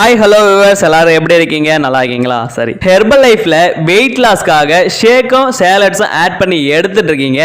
Hi hello viewers, எல்லாரும் எப்படி இருக்கீங்க? நல்லா இருக்கீங்களா? சரி, ஹெர்பல் லைஃப்ல வெயிட் லாஸ்க்காக ஷேக்கும் சேலட்ஸும் ஆட் பண்ணி எடுத்துட்டு இருக்கீங்க.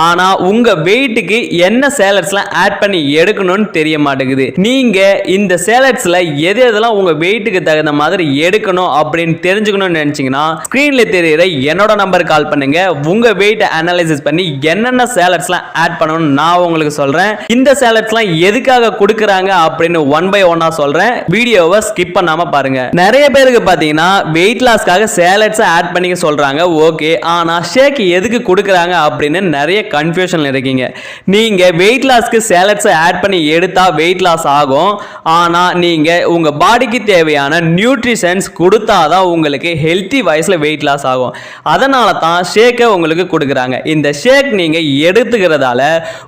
ஆனா உங்க வெயிட்டுக்கு என்ன சேலட்ஸ்லாம் ஆட் பண்ணி எடுக்கணும்னு தெரிய மாட்டேங்குது. நீங்க இந்த சேலட்ஸ்ல எது எதெல்லாம் உங்க வெயிட்டுக்கு தகுந்த மாதிரி எடுக்கணும் அப்படின்னு தெரிஞ்சுக்கணும்னு நினைச்சீங்கன்னா ஸ்கிரீன்ல தெரியுற என்னோட நம்பர் கால் பண்ணுங்க. உங்க வெயிட் அனலைசிஸ் பண்ணி என்னென்ன சேலட்ஸ்லாம் ஆட் பண்ணணும்னு நான் உங்களுக்கு சொல்றேன். இந்த சேலட்ஸ்லாம் எதுக்காக கொடுக்குறாங்க அப்படின்னு ஒன் பை ஒன்னா சொல்றேன். வீடியோவை ஸ்கிப் பண்ணாம பாருங்க. நிறைய பேருக்கு பாத்தீங்கன்னா வெயிட் லாஸ்க்காக சேலட்ஸ் ஆட் பண்ணிக்க சொல்றாங்க. ஓகே, ஆனா ஷேக் எதுக்கு கொடுக்கறாங்க அப்படின்னு நிறைய கன்ஃபியூஷன்ல இருக்கீங்க. நீங்க வெயிட் லாஸ்க்கு சேலட்ஸ் ஆட் பண்ணி எடுத்தா வெயிட் லாஸ் ஆகும். ஆனா நீங்க உங்க பாடிக்கு தேவையான நியூட்ரிஷன்ஸ் கொடுத்தாதான் உங்களுக்கு ஹெல்த்தி வயசுல வெயிட் லாஸ் ஆகும். அதனால தான் ஷேக்கை உங்களுக்கு கொடுக்கறாங்க. இந்த ஷேக் நீங்க எடுத்துக்கிறதால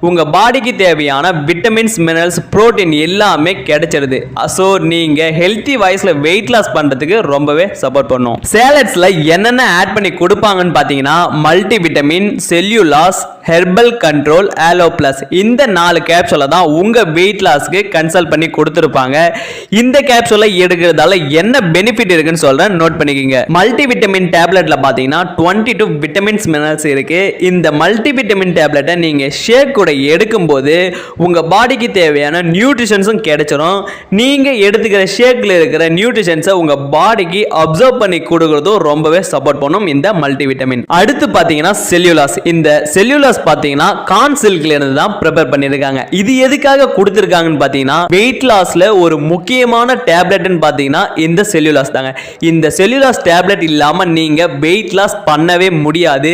உங்க பாடிக்கு தேவையான விட்டமின்ஸ், மினரல்ஸ், புரோட்டீன் எல்லாமே கிடைச்சிருது. சோ நீங்க ஹெல்த்தி வயசுல வெயிட் லாஸ் பண்றதுக்கு ரொம்பவே சப்போர்ட் பண்ணும். சேலட்ஸ்ல என்னென்ன ஆட் பண்ணி கொடுப்பாங்கன்னு பாத்தீங்கன்னா multi vitamin, cellulose, herbal control, aloe plus, இந்த 4 கேப்சூலை தான் உங்க வெயிட் லாஸ்க்கு கன்சல்ட் பண்ணி கொடுத்துருப்பாங்க. இந்த கேப்சூலை எடுக்கிறதால என்ன பெனிஃபிட் இருக்குன்னு சொல்றேன், நோட் பண்ணிக்கோங்க. மல்டி விட்டமின் டேப்லெட்ல பாத்தீங்கன்னா 22 விட்டமின்ஸ், மினரல்ஸ் இருக்கு. இந்த மல்டி விட்டமின் டேப்லெட்டை நீங்க ஷேக் கூட எடுக்கும்போது உங்க பாடிக்கு தேவையான நியூட்ரிஷன்ஸும் கிடைச்சிரும். நீங்க எடுத்துக்கிற ஷேக்ல இருக்கிற நியூட்ரிஷன்ஸை உங்க பாடிக்கு அப்சர்வ் பண்ணி கொடுக்கிறதும் ரொம்பவே சப்போர்ட் பண்ணும் இந்த மல்டி விட்டமின். அடுத்து பாத்தீங்கன்னா செல்லுலாஸ். இந்த செல்லுலாஸ் பாத்தீங்கன்னா கார்ன் சில்க்ல இருந்து தான் ப்ரிப்பேர் பண்ணிருக்காங்க. இது எதுக்காக கொடுத்திருக்காங்கன்னு பாத்தீங்கன்னா வெயிட் லாஸ்ல ஒரு முக்கியமான டேப்லெட்னு பாத்தீங்கன்னா இந்த செல்லுலாஸ் தாங்க. இந்த செல்லுலாஸ் டேப்லெட் இல்லாம நீங்க வெயிட் லாஸ் பண்ணவே முடியாது.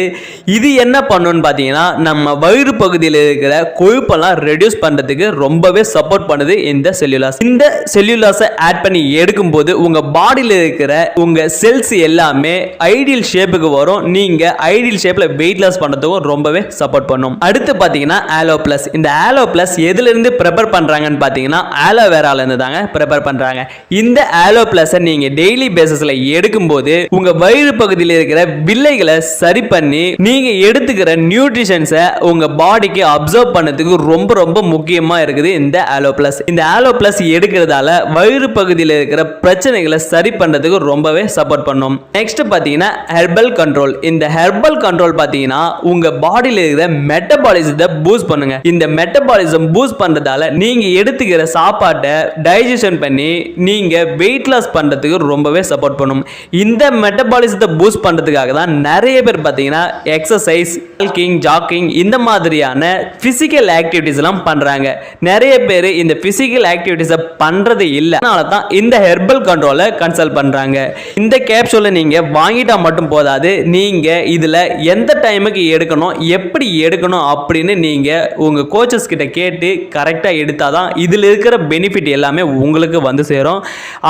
இது என்ன பண்ணுன்னு பாத்தீங்கன்னா நம்ம வயிறு பகுதியில் இருக்கிற கொழுப்பெல்லாம் ரெடியூஸ் பண்றதுக்கு ரொம்பவே சப்போர்ட் பண்ணுது இந்த செல்லுலாஸ். இந்த செல்லுலாஸை ஆட் பண்ணி எடுக்கும்போது உங்க பாடியில் இருக்கிற உங்க செல்ஸ் எல்லாமே ஐடியல் ஷேப்புக்கு வரும். நீங்க ஐடியல் ஷேப்ல வெயிட் லாஸ் பண்றதுக்கும் ரொம்பவே சப்போர்ட் பண்ணும். அடுத்து பாத்தீங்கன்னா ஆலோ பிளஸ். இந்த ஆலோ பிளஸ் எதுல இருந்து ப்ரிப்பேர் பண்றாங்கன்னு பாத்தீங்கன்னா ஆலோவேரால இருந்து தாங்க ப்ரிப்பேர் பண்றாங்க. இந்த ஆலோ பிளஸ் நீங்க டெய்லி பேசிஸ்ல எடுக்கும்போது உங்க வயிறு பகுதியில் இருக்கிற வில்லைகளை சரி பண்ணி நீங்க எடுத்துக்கிற நியூட்ரிஷன்ஸை உங்க பாடிக்கு அப்சர்வ் பண்ணதுக்கு ரொம்ப ரொம்ப முக்கியமா இருக்குது இந்த ஆலோ பிளஸ். இந்த ஆலோ பிளஸ் எடுக்கிறதால வயிறு பகுதியில் இருக்கிற பிரச்சனைகளை சரி பண்றதுக்கு ரொம்பவே சப்போர்ட் பண்ணும். நெக்ஸ்ட் பாத்தீங்கன்னா ஹெர்பல் கண்ட்ரோல். இந்த ஹெர்பல் கண்ட்ரோல் பாத்தீங்கன்னா உங்க பாடியில் இருக்கிற மெட்டபாலிசத்தை பூஸ்ட் பண்ணுங்க. இந்த மெட்டபாலிசம் பூஸ்ட் பண்றதால நீங்க எடுத்துக்கிற சாப்பாட்டை டைஜஷன் பண்ணி நீங்க வெயிட் லாஸ் பண்றதுக்கு ரொம்பவே சப்போர்ட் பண்ணும். இந்த மெட்டபாலிசத்தை பூஸ்ட் பண்றதுக்காக தான் நிறைய பேர் பாத்தீங்கன்னா எக்ஸசைஸ், வாக்கிங், ஜாக்கிங் இந்த மாதிரியான பிசிக்கல் ஆக்டிவிட்டிஸ் எல்லாம் பண்றாங்க. நிறைய பேர் இந்த பிசிக்கல் ஆக்டிவிட்டிஸை பண்றது இல்ல. அதனால தான் இந்த ஹெர்பல் கண்ட்ரோலை கன்சல்ட் பண்றாங்க. இந்த கேப்சூலை நீங்க வாங்கிட்டா மட்டும் போதாது, நீங்க இதுல எந்த டைமுக்கு எடுக்கணும், எப்படி எடுக்கணும் அப்படின்னு நீங்க உங்க கோச்சஸ் கிட்ட கேட்டு கரெக்டா எடுத்தாதான் இதுல இருக்கிற பெனிஃபிட் எல்லாமே உங்களுக்கு வந்து சேரும்.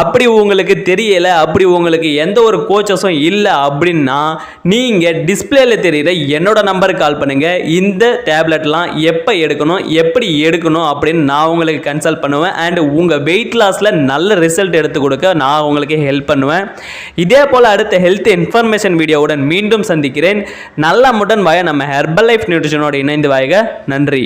அப்படி உங்களுக்கு தெரியல, அப்படி உங்களுக்கு எந்த ஒரு கோச்சஸும் இல்லை அப்படின்னா நீங்க டிஸ்பிளேல தெரியுற என்னோட நம்பருக்கு கால் பண்ணுங்க. இந்த டேப்லெட்லாம் எப்போ எடுக்கணும், எப்படி எடுக்கணும் அப்படின்னு நான் உங்களுக்கு கன்சல்ட் பண்ணுவேன். அண்ட் உங்க வெயிட் லாஸ்ல நல்ல ரிசல்ட் எடுத்து கொடுக்க நான் உங்களுக்கு ஹெல்ப் பண்ணுவேன். இதே போல அடுத்த ஹெல்த் இன்ஃபர்மேஷன் வீடியோவுடன் மீண்டும் சந்திக்கிறேன். நல்ல முடன் வாய நம்ம ஹெர்பல் லைஃப் நியூட்ரிஷனோட இணைந்து வாய்க. நன்றி.